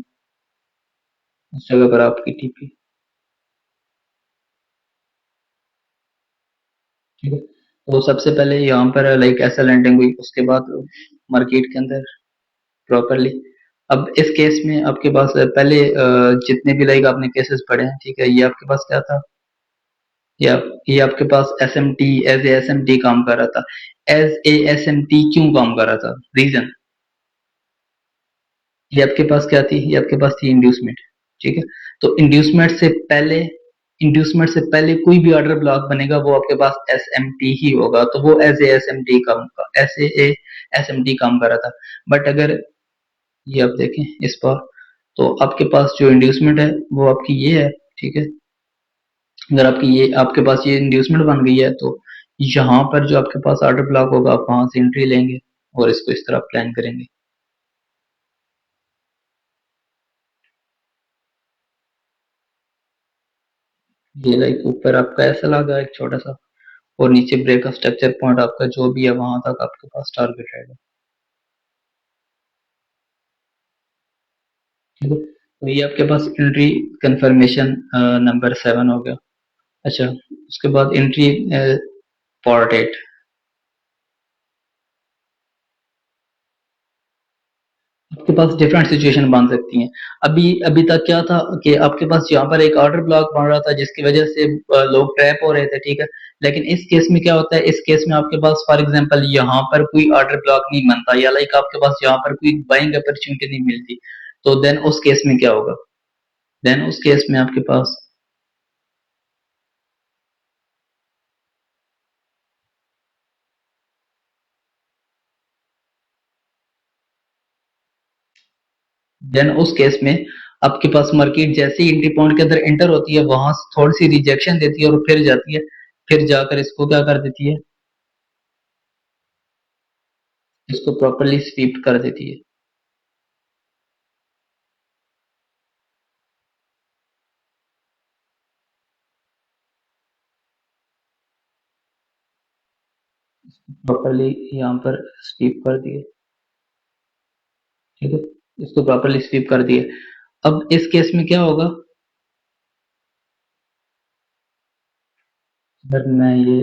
उस जगह पर आपकी टीपी, ठीक है। तो सबसे पहले यहाँ पर लाइक ऐसा लैंडिंग हुई, उसके बाद मार्केट के अंदर प्रॉपरली। अब इस केस में आपके पास पहले जितने भी लाइक आपने केसेस पढ़े हैं, ठीक है, ये आपके पास क्या था, ये आपके पास S M T, as a S M T काम कर रहा था। As a S M T क्यों काम कर रहा था, रीजन, ये आपके पास क्या थी, ये आपके पास थी इंड्यूसमेंट, ठीक है। तो इंड्यूसमेंट से पहले कोई भी ऑर्डर ब्लॉक बनेगा वो आपके पास एस एम टी ही होगा, तो वो as a S M T काम, as a S M T काम कर रहा था। बट अगर ये आप देखें इस बार, तो आपके पास जो इंड्यूसमेंट है वो आपकी ये है, ठीक है। अगर आपके पास ये इंड्यूसमेंट बन गई है, तो यहाँ पर जो आपके पास ऑर्डर ब्लॉक होगा आप वहां से एंट्री लेंगे और इसको इस तरह प्लान करेंगे। ये लाइक ऊपर आपका ऐसा लगा एक छोटा सा, और नीचे ब्रेक ऑफ स्ट्रक्चर पॉइंट आपका जो भी है वहां तक आपके पास टारगेट रहेगा, ठीक है। तो ये आपके पास एंट्री कंफर्मेशन नंबर 7 हो गया। अच्छा, उसके बाद एंट्री पार्ट 8। आपके पास डिफरेंट सिचुएशन बन सकती हैं। अभी अभी तक क्या था कि आपके पास यहाँ पर एक ऑर्डर ब्लॉक बन रहा था जिसकी वजह से लोग ट्रैप हो रहे थे, ठीक है। लेकिन इस केस में क्या होता है, इस केस में आपके पास फॉर एग्जांपल यहाँ पर कोई ऑर्डर ब्लॉक नहीं बनता, या लाइक आपके पास यहाँ पर कोई बाइंग अपॉर्चुनिटी नहीं मिलती, तो देन उस केस में क्या होगा, देन उस केस में आपके पास, देन उस केस में आपके पास मार्केट जैसे ही एंट्री पॉइंट के अंदर एंटर होती है वहां से थोड़ी सी रिजेक्शन देती है और फिर जाती है, फिर जाकर इसको क्या कर देती है, इसको प्रॉपरली स्वीप कर देती है। प्रॉपरली यहाँ पर स्वीप कर दिए, ठीक है, इसको प्रॉपरली स्वीप कर दिए। अब इस केस में क्या होगा, अगर मैं ये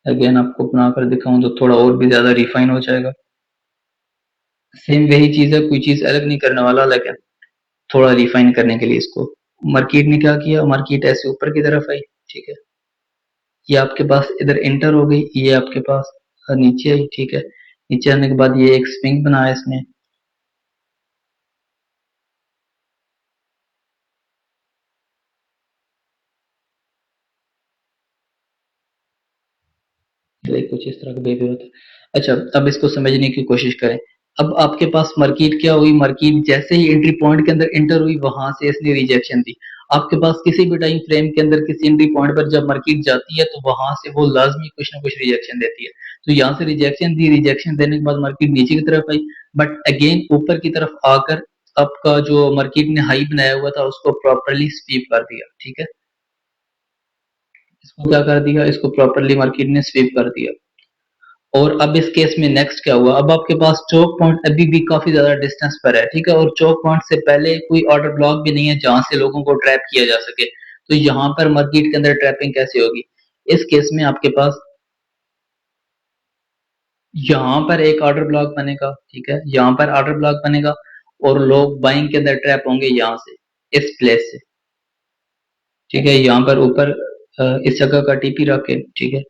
अगेन आपको बना कर दिखाऊं तो थोड़ा और भी ज्यादा रिफाइन हो जाएगा। सेम वही चीज है, कोई चीज अलग नहीं करने वाला, लेकिन थोड़ा रिफाइन करने के लिए इसको मार्केट ने क्या किया, मार्केट ऐसे ऊपर की तरफ आई, ठीक है। ये आपके पास इधर एंटर हो गई, ये आपके पास नीचे आई, ठीक है। नीचे आने के बाद ये एक स्विंग बनाया इसने। लाइक कुछ इस तरह का बिहेवियर होता है। अच्छा, अब इसको समझने की कोशिश करें। अब आपके पास मार्केट क्या हुई, मार्केट जैसे ही एंट्री पॉइंट के अंदर एंटर हुई, वहां से इसने रिजेक्शन दी। आपके पास किसी भी टाइम फ्रेम के अंदर किसी एंट्री पॉइंट पर जब मार्केट जाती है, तो वहां से वो लाजमी कुछ ना कुछ रिजेक्शन देती है। तो यहाँ से रिजेक्शन दी, रिजेक्शन देने के बाद मार्केट नीचे की तरफ आई, बट अगेन ऊपर की तरफ आकर आपका जो मार्केट ने हाई बनाया हुआ था उसको प्रॉपरली स्वीप कर दिया, ठीक है। इसको क्या कर दिया, इसको प्रॉपरली मार्केट ने स्वीप कर दिया। और अब इस केस में नेक्स्ट क्या हुआ, अब आपके पास चौक पॉइंट अभी भी काफी ज्यादा डिस्टेंस पर है, ठीक है। और चौक पॉइंट से पहले कोई ऑर्डर ब्लॉक भी नहीं है जहां से लोगों को ट्रैप किया जा सके। तो यहाँ पर मार्केट के अंदर ट्रैपिंग कैसे होगी, इस केस में आपके पास यहाँ पर एक ऑर्डर ब्लॉक बनेगा, ठीक है। यहाँ पर ऑर्डर ब्लॉक बनेगा और लोग बाइंग के अंदर ट्रैप होंगे यहाँ से, इस प्लेस से, ठीक है। यहाँ पर ऊपर इस जगह का टीपी रख के, ठीक है,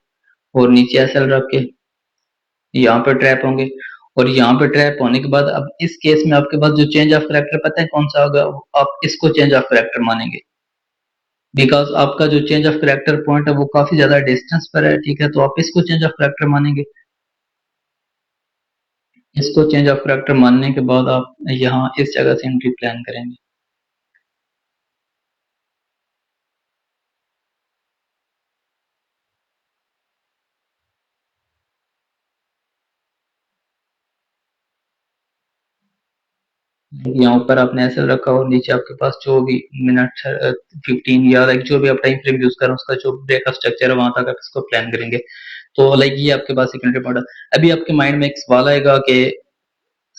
और नीचे एसएल रख के यहाँ पर ट्रैप होंगे। और यहाँ पे ट्रैप होने के बाद अब इस केस में आपके पास जो चेंज ऑफ करेक्टर पता है कौन सा होगा, आप इसको चेंज ऑफ करेक्टर मानेंगे। बिकॉज आपका जो चेंज ऑफ करेक्टर पॉइंट है वो काफी ज्यादा डिस्टेंस पर है, ठीक है। तो आप इसको चेंज ऑफ करेक्टर मानेंगे। इसको चेंज ऑफ करेक्टर मानने के बाद आप यहाँ इस जगह से एंट्री प्लान करेंगे। यहाँ ऊपर आपने ऐसे रखा और नीचे आपके पास जो भी मिनट 15 या लाइक जो भी आप टाइम फ्रेम यूज करें उसका जो ब्रेक का स्ट्रक्चर है वहां तक आप इसको प्लान करेंगे। तो लाइक ये आपके पास एक एंट्री पॉइंट है। अभी आपके माइंड में एक सवाल आएगा कि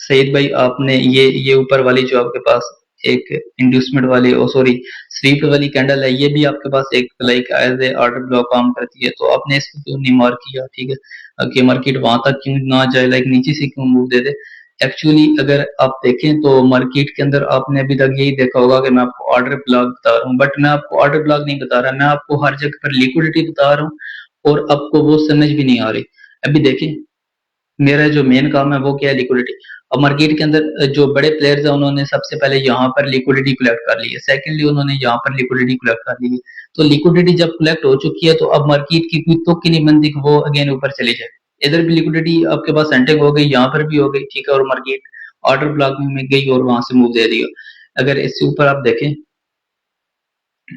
सईद भाई आपने ये ऊपर वाली जो आपके पास एक इंड्यूसमेंट वाली, ओ सॉरी, स्वीप वाली कैंडल है, ये भी आपके पास एक like as a order block काम करती है, तो आपने इसको क्यों नहीं मार्क किया, ठीक है, कि मार्केट वहां तक क्यों ना जाए, लाइक नीचे से क्यों मूव दे दे। एक्चुअली अगर आप देखें तो मार्केट के अंदर आपने अभी तक यही देखा होगा कि मैं आपको ऑर्डर ब्लॉक बता रहा हूँ, बट मैं आपको ऑर्डर ब्लॉक नहीं बता रहा, मैं आपको हर जगह पर लिक्विडिटी बता रहा हूँ और आपको वो समझ भी नहीं आ रही। अभी देखें, मेरा जो मेन काम है वो क्या है, लिक्विडिटी। अब मार्केट के अंदर जो बड़े प्लेयर्स हैं उन्होंने सबसे पहले यहाँ पर लिक्विडिटी कलेक्ट कर ली है, सेकेंडली उन्होंने यहाँ पर लिक्विडिटी कलेक्ट कर ली है। तो लिक्विडिटी जब कलेक्ट हो चुकी है तो अब मार्केट की कोई तुक की नहीं बनती कि वो अगेन ऊपर चली जाए। इधर भी लिक्विडिटी आपके पास सेंटिंग हो गई, यहाँ पर भी हो गई, ठीक है, और मार्केट ऑर्डर ब्लॉक में गई और वहां से मूव दे दिया। अगर इससे ऊपर आप देखें,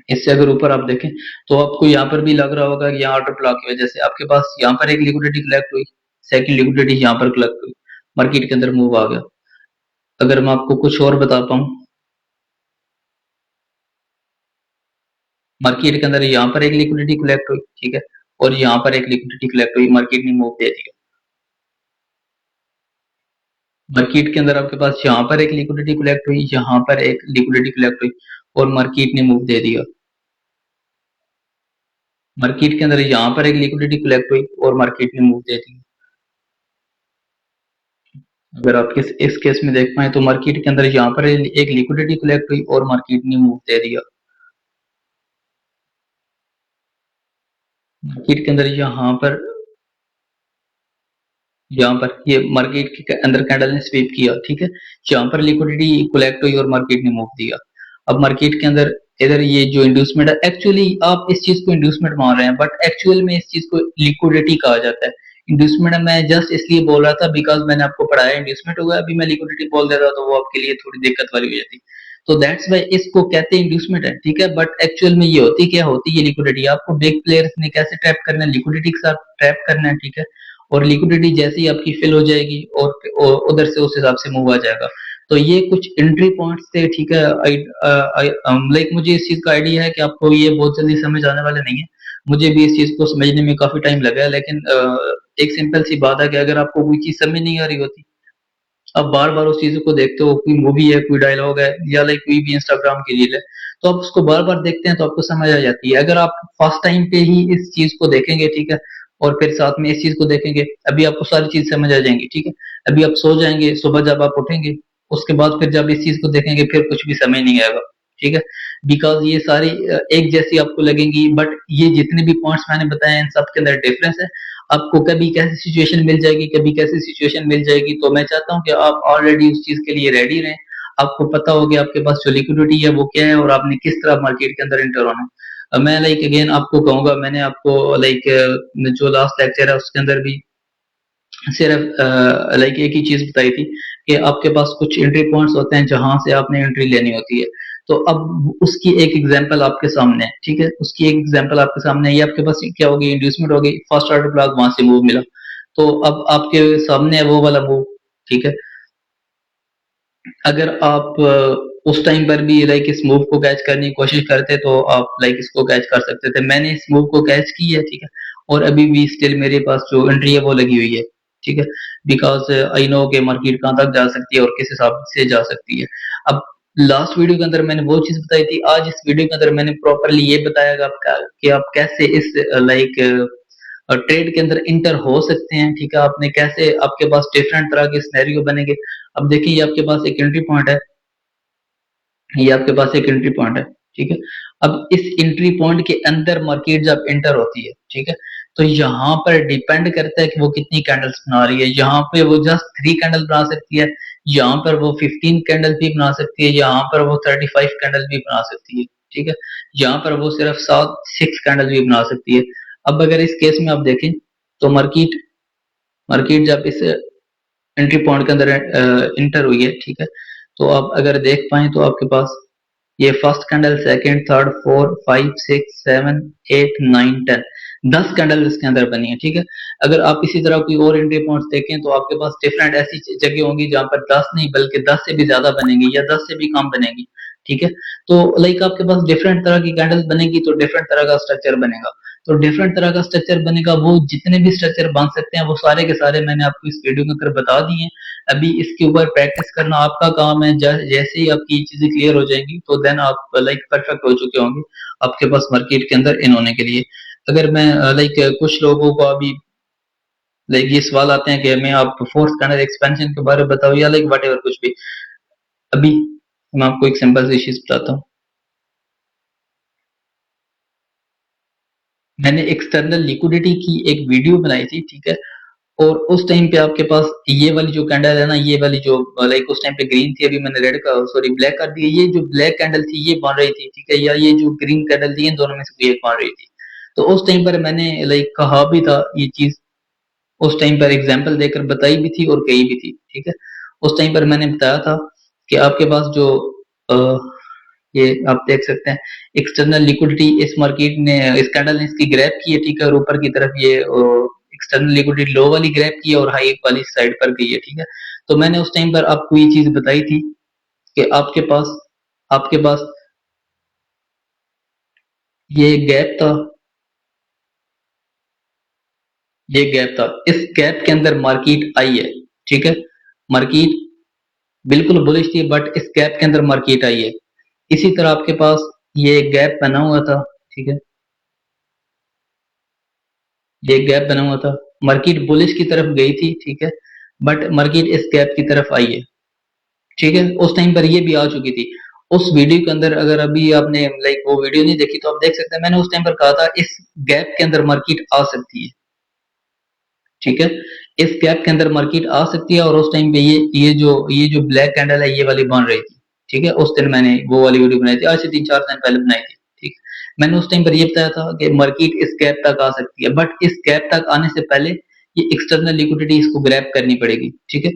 इससे अगर ऊपर आप देखें तो आपको यहाँ पर भी लग रहा होगा कि यहाँ ऑर्डर ब्लॉक की वजह से आपके पास यहाँ पर एक लिक्विडिटी कलेक्ट हुई, सेकंड लिक्विडिटी यहाँ पर कलेक्ट हुई, मार्केट के अंदर मूव आ गया। अगर मैं आपको कुछ और बताता हूँ, मार्केट के अंदर यहाँ पर एक लिक्विडिटी कलेक्ट हुई, ठीक है, और यहाँ पर एक लिक्विडिटी कलेक्ट हुई, मार्केट ने मूव दे दिया। मार्केट के अंदर आपके पास यहाँ पर एक लिक्विडिटी कलेक्ट हुई, यहाँ पर एक लिक्विडिटी कलेक्ट हुई और मार्केट ने मूव दे दिया। मार्केट के अंदर यहाँ पर एक लिक्विडिटी कलेक्ट हुई और मार्केट ने मूव दे दिया। अगर आप इस केस में देख पाए तो मार्केट के अंदर यहाँ पर एक लिक्विडिटी कलेक्ट हुई और मार्केट ने मूव दे दिया। मार्केट के अंदर यहाँ पर ये मार्केट के अंदर कैंडल ने स्वीप किया, ठीक है, यहाँ पर लिक्विडिटी कलेक्ट हुई और मार्केट ने मूव दिया। अब मार्केट के अंदर इधर ये जो इंड्यूसमेंट है, एक्चुअली आप इस चीज को इंड्यूसमेंट मान रहे हैं, बट एक्चुअल में इस चीज को लिक्विडिटी कहा जाता है। इंड्यूसमेंट मैं जस्ट इसलिए बोल रहा था बिकॉज मैंने आपको पढ़ाया इंड्यूसमेंट होगा, अभी मैं लिक्विडिटी बोल देता तो वो आपके लिए थोड़ी दिक्कत वाली हो जाती। तो दैट्स वाई इसको कहते हैं इंड्यूसमेंट है, ठीक है। बट एक्चुअल में ये होती क्या होती है, लिक्विडिटी। आपको बिग प्लेयर्स ने कैसे ट्रैप करना है, लिक्विडिटी के साथ ट्रैप करना है, ठीक है। और लिक्विडिटी जैसे ही आपकी फिल हो जाएगी और उधर से उस हिसाब से मूव आ जाएगा। तो ये कुछ एंट्री पॉइंट्स थे, ठीक है। लाइक मुझे इस चीज का आइडिया है कि आपको ये बहुत जल्दी समझ आने वाला नहीं है, मुझे भी इस चीज को समझने में काफी टाइम लगा है, लेकिन एक सिंपल सी बात है कि अगर आपको कोई चीज समझ नहीं आ रही होती, आप बार बार उस चीज को देखते हो, कोई मूवी है, कोई डायलॉग है, या लाइक कोई भी इंस्टाग्राम की रील है, तो आप उसको बार बार देखते हैं तो आपको समझ आ जाती है। अगर आप फर्स्ट टाइम पे ही इस चीज को देखेंगे, ठीक है, और फिर साथ में इस चीज को देखेंगे, अभी आपको सारी चीज समझ आ जाएंगी, ठीक है। अभी आप सो जाएंगे, सुबह जब आप उठेंगे उसके बाद फिर जब इस चीज को देखेंगे फिर कुछ भी समझ नहीं आएगा, ठीक है। बिकॉज ये सारी एक जैसी आपको लगेंगी, बट ये जितने भी पॉइंट्स मैंने बताए इन सब के अंदर डिफरेंस है। आपको कभी कैसी सिचुएशन मिल जाएगी, कभी कैसी सिचुएशन मिल जाएगी, तो मैं चाहता हूँ कि आप ऑलरेडी उस चीज के लिए रेडी रहें। आपको पता हो कि आपके पास जो लिक्विडिटी है वो क्या है और आपने किस तरह मार्केट के अंदर एंटर होना है। मैं लाइक अगेन आपको कहूंगा, मैंने आपको लाइक जो लास्ट लेक्चर है उसके अंदर भी सिर्फ लाइक एक ही चीज बताई थी कि आपके पास कुछ एंट्री पॉइंट्स होते हैं जहां से आपने एंट्री लेनी होती है। तो अब उसकी एक एग्जांपल आपके सामने है, ठीक है, उसकी एक एग्जांपल आपके सामने है। ये आपके पास क्या होगी, इंड्यूसमेंट होगी, फर्स्ट ऑर्डर ब्लॉक वहां से मूव मिला, तो अब आपके सामने है वो वाला मूव, ठीक है। अगर आप उस टाइम पर भी लाइक इस मूव को कैच करने की कोशिश करते तो आप लाइक इसको कैच कर सकते थे। मैंने इस मूव को कैच की है, ठीक है, और अभी भी स्टिल मेरे पास जो एंट्री है वो लगी हुई है, ठीक है। बिकॉज आई नो के मार्केट कहाँ तक जा सकती है और किस हिसाब से जा सकती है। अब लास्ट वीडियो के अंदर मैंने वो चीज बताई थी, आज इस वीडियो के अंदर मैंने प्रॉपरली ये बताया कि आप कैसे इस लाइक ट्रेड के अंदर इंटर हो सकते हैं, ठीक है। आपने कैसे, आपके पास डिफरेंट तरह के सिनेरियो बनेंगे। अब देखिए ये आपके पास एक एंट्री पॉइंट है, ये आपके पास एक एंट्री पॉइंट है, ठीक है। अब इस एंट्री पॉइंट के अंदर मार्केट जब एंटर होती है, ठीक है, तो यहाँ पर डिपेंड करता है कि वो कितनी कैंडल्स बना रही है। यहाँ पे वो जस्ट 3 कैंडल बना सकती है, यहाँ पर वो 15 कैंडल भी बना सकती है, यहाँ पर वो 35 कैंडल भी बना सकती है, ठीक है। यहाँ पर वो सिर्फ 6 कैंडल भी बना सकती है। अब अगर इस केस में आप देखें तो मार्केट मार्केट जब इस एंट्री पॉइंट के अंदर इंटर हुई है, ठीक है, तो आप अगर देख पाए तो आपके पास ये first candle, second, third, 4, 5, 6, 7, 8, 9, 10, 10 candle इसके अंदर बनी है, ठीक है। अगर आप इसी तरह कोई और एंट्री पॉइंट्स देखें तो आपके पास डिफरेंट ऐसी जगह होंगी जहां पर 10 नहीं बल्कि 10 से भी ज्यादा बनेंगी या 10 से भी कम बनेगी, ठीक है। तो लाइक आपके पास डिफरेंट तरह की कैंडल्स बनेगी तो डिफरेंट तरह का स्ट्रक्चर बनेगा। तो डिफरेंट तरह का स्ट्रक्चर बनेगा, वो जितने भी स्ट्रक्चर बन सकते हैं वो सारे के सारे मैंने आपको इस वीडियो के अंदर बता दिए हैं। अभी इसके ऊपर प्रैक्टिस करना आपका काम है। जैसे ही आपकी चीजें क्लियर हो जाएंगी तो देन आप लाइक परफेक्ट हो चुके होंगे आपके पास मार्केट के अंदर इन होने के लिए। अगर मैं लाइक कुछ लोगों को अभी लाइक ये सवाल आते हैं कि मैं आप फोर्थ कैंडल एक्सपेंशन के बारे में बताओ या लाइक वट एवर कुछ भी। अभी मैं आपको एक सिंपल सी चीज बताता हूँ। मैंने एक्सटर्नल लिक्विडिटी की एक वीडियो बनाई थी, ठीक है, और उस टाइम पे आपके पास ये वाली जो कैंडल है ना, ये वाली जो लाइक उस टाइम पे ग्रीन थी, अभी मैंने रेड का सॉरी ब्लैक कर दिया। ये जो ब्लैक कैंडल थी ये बन रही थी, ठीक है, या ये जो ग्रीन कैंडल थी इन दोनों में से कोई एक बन रही थी। तो उस टाइम पर मैंने लाइक कहा भी था ये चीज, उस टाइम पर एग्जाम्पल देकर बताई भी थी और कही भी थी, ठीक है। उस टाइम पर मैंने बताया था कि आपके पास जो अ, ये आप देख सकते हैं एक्सटर्नल लिक्विडिटी इस मार्केट ने इस कैंडल ने इसकी ग्रैब की है, ठीक है, और ऊपर की तरफ ये एक्सटर्नल लिक्विडिटी लो वाली ग्रैब की है और हाई वाली साइड पर गई है, ठीक है। तो मैंने उस टाइम पर आपको ये चीज बताई थी कि आपके पास ये गैप था, ये गैप था, इस गैप के अंदर मार्केट आई है, ठीक है। मार्केट बिल्कुल बुलिश थी बट इस गैप के अंदर मार्केट आई है। इसी तरह आपके पास ये गैप बना हुआ था, ठीक है, ये गैप बना हुआ था, मार्केट बुलिश की तरफ गई थी, ठीक है, बट मार्केट इस गैप की तरफ आई है, ठीक है। उस टाइम पर ये भी आ चुकी थी। उस वीडियो के अंदर अगर अभी आपने लाइक वो वीडियो नहीं देखी तो आप देख सकते हैं मैंने उस टाइम पर कहा था इस गैप के अंदर मार्केट आ सकती है, ठीक है। इस गैप के अंदर मार्केट आ सकती है और उस टाइम पे ये जो ब्लैक कैंडल है ये वाली बन रही थी, ठीक है। उस दिन मैंने वो वाली वीडियो बनाई थी, आज से 3-4 दिन पहले बनाई थी, ठीक है। मैंने उस टाइम पर ये बताया था कि मार्केट इस गैप तक आ सकती है, बट इस गैप तक आने से पहले ये एक्सटर्नल लिक्विडिटी इसको ग्रैब करनी पड़ेगी, ठीक है,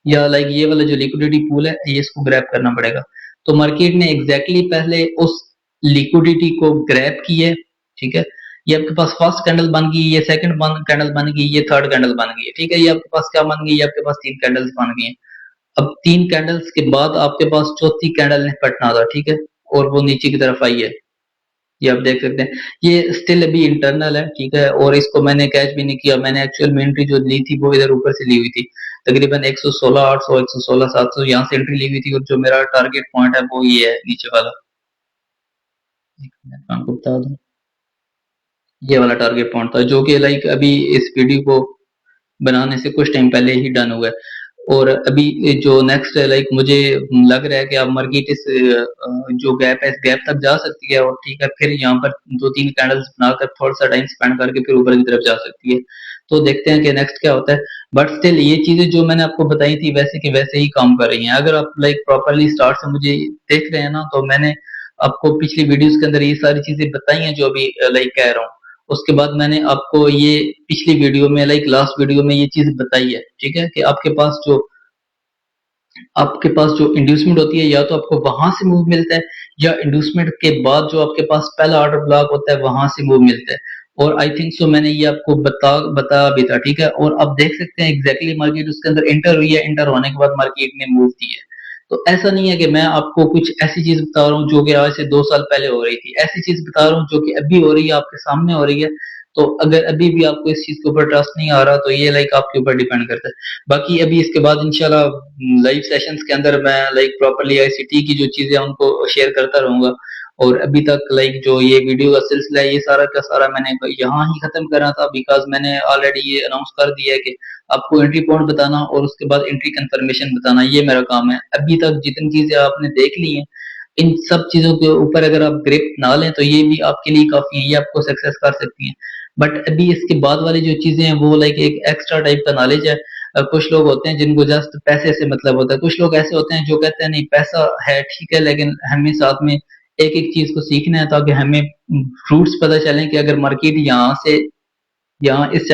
या लाइक ये वाला जो लिक्विडिटी पूल है ये इसको ग्रैब करना पड़ेगा। तो मार्केट ने एग्जैक्टली पहले उस लिक्विडिटी को ग्रैब की है, ठीक है। ये आपके पास फर्स्ट कैंडल बन गई, ये सेकंड कैंडल बन गई, ये थर्ड कैंडल बन गई है, ठीक है। ये आपके पास क्या बन गई, ये आपके पास 3 कैंडल्स बन गई हैं। अब 3 कैंडल्स के बाद आपके पास चौथी कैंडल ने पटना था, ठीक है, और वो नीचे की तरफ आई है, ये आप देख सकते हैं। ये स्टिल अभी इंटरनल है, ठीक है, और इसको मैंने कैच भी नहीं किया, मैंने एक्चुअल में एंट्री जो ली थी वो इधर ऊपर से ली हुई थी। तकरीबन 116 800 116 700 यहाँ से एंट्री ली हुई थी और जो मेरा टारगेट पॉइंट है वो ये है नीचे वाला। एक मिनट मैं आपको बता दूं, ये वाला टारगेट पॉइंट था जो कि लाइक अभी इस वीडियो को बनाने से कुछ टाइम पहले ही डन हुआ है। और अभी जो नेक्स्ट है लाइक मुझे लग रहा है कि अब मार्केट इस जो गैप है इस गैप तक जा सकती है और ठीक है फिर यहाँ पर 2-3 कैंडल्स बनाकर थोड़ा सा टाइम स्पेंड करके फिर ऊपर की तरफ जा सकती है। तो देखते हैं कि नेक्स्ट क्या होता है। बट स्टिल ये चीजें जो मैंने आपको बताई थी वैसे की वैसे ही काम कर रही हैं। अगर आप लाइक प्रॉपरली स्टार्ट से मुझे देख रहे हैं ना तो मैंने आपको पिछली वीडियोस के अंदर ये सारी चीजें बताई हैं जो अभी लाइक कह रहा हूँ। उसके बाद मैंने आपको ये पिछली वीडियो में लाइक लास्ट वीडियो में ये चीज बताई है, ठीक है, कि आपके पास जो इंड्यूसमेंट होती है या तो आपको वहां से मूव मिलता है या इंड्यूसमेंट के बाद जो आपके पास पहला ऑर्डर ब्लॉक होता है वहां से मूव मिलता है। और आई थिंक सो मैंने ये आपको बता भी था, ठीक है। और आप देख सकते हैं एग्जैक्टली मार्केट उसके अंदर एंटर हुई है, एंटर होने के बाद मार्केट ने मूव दी है। तो ऐसा नहीं है कि मैं आपको कुछ ऐसी चीज बता रहा हूँ जो कि आज से 2 साल पहले हो रही थी, ऐसी चीज बता रहा हूँ जो कि अभी हो रही है, आपके सामने हो रही है। तो अगर अभी भी आपको इस चीज के ऊपर ट्रस्ट नहीं आ रहा तो ये लाइक आपके ऊपर डिपेंड करता है। बाकी अभी इसके बाद इंशाल्लाह लाइव सेशंस के अंदर मैं लाइक प्रॉपर्ली आईसीटी की जो चीजें हैं उनको शेयर करता रहूंगा। और अभी तक लाइक जो ये वीडियो का सिलसिला है ये सारा का सारा मैंने यहाँ ही खत्म करा था बिकॉज मैंने ऑलरेडी ये अनाउंस कर दिया है कि आपको एंट्री पॉइंट बताना और उसके बाद एंट्री कंफर्मेशन बताना ये मेरा काम है। अभी तक जितनी चीजें आपने देख ली हैं इन सब चीजों के ऊपर अगर आप ग्रिप ना लें तो ये भी आपके लिए काफी है, ये आपको सक्सेस कर सकती हैं। बट अभी इसके बाद वाली जो चीजें हैं वो लाइक एक एक्स्ट्रा टाइप का नॉलेज है। कुछ लोग होते हैं जिनको जस्ट पैसे से मतलब होता है, कुछ लोग ऐसे होते हैं जो कहते हैं नहीं पैसा है ठीक है लेकिन हमें साथ में एक एक चीज को सीखना है ताकि हमें रूट्स पता चले कि अगर मार्केट यहाँ से यहाँ इस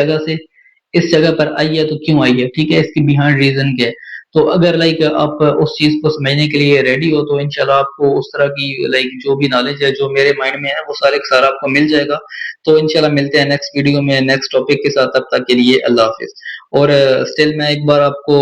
जगह पर आई है तो क्यों आई है, ठीक है, इसकी बिहाइंड रीजन क्या है। तो अगर लाइक आप उस चीज को समझने के लिए रेडी हो तो इंशाल्लाह आपको उस तरह की लाइक जो भी नॉलेज है जो मेरे माइंड में है वो सारे का सारा आपको मिल जाएगा। तो इंशाल्लाह मिलते हैं नेक्स्ट वीडियो में नेक्स्ट टॉपिक के साथ, तब तक के लिए अल्लाह हाफिज। और स्टिल मैं एक बार आपको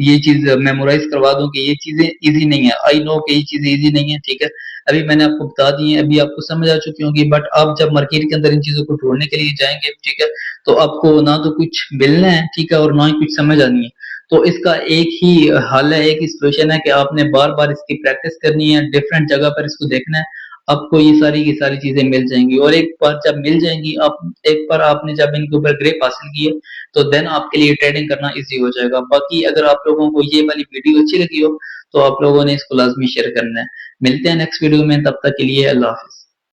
ये चीज मेमोराइज करवा दूं कि ये चीजें इजी नहीं है, आई नो कि ये चीजें इजी नहीं है, ठीक है। अभी मैंने आपको बता दी है, अभी आपको समझ आ चुकी होंगी, बट आप जब मार्केट के अंदर इन चीजों को ढूंढने के लिए जाएंगे, ठीक है, तो आपको ना तो कुछ मिलना है, ठीक है, और ना ही कुछ समझ आनी है। तो इसका एक ही हल है, एक ही सोल्यूशन है कि आपने बार बार इसकी प्रैक्टिस करनी है, डिफरेंट जगह पर इसको देखना है, आपको ये सारी की सारी चीजें मिल जाएंगी। और एक बार जब मिल जाएंगी, आप एक बार आपने जब इनके ऊपर ग्रिप हासिल की है तो देन आपके लिए ट्रेडिंग करना इजी हो जाएगा। बाकी अगर आप लोगों को ये वाली वीडियो अच्छी लगी हो तो आप लोगों ने इसको लाजमी शेयर करना है। मिलते हैं नेक्स्ट वीडियो में, तब तक के लिए अल्लाह हाफिज।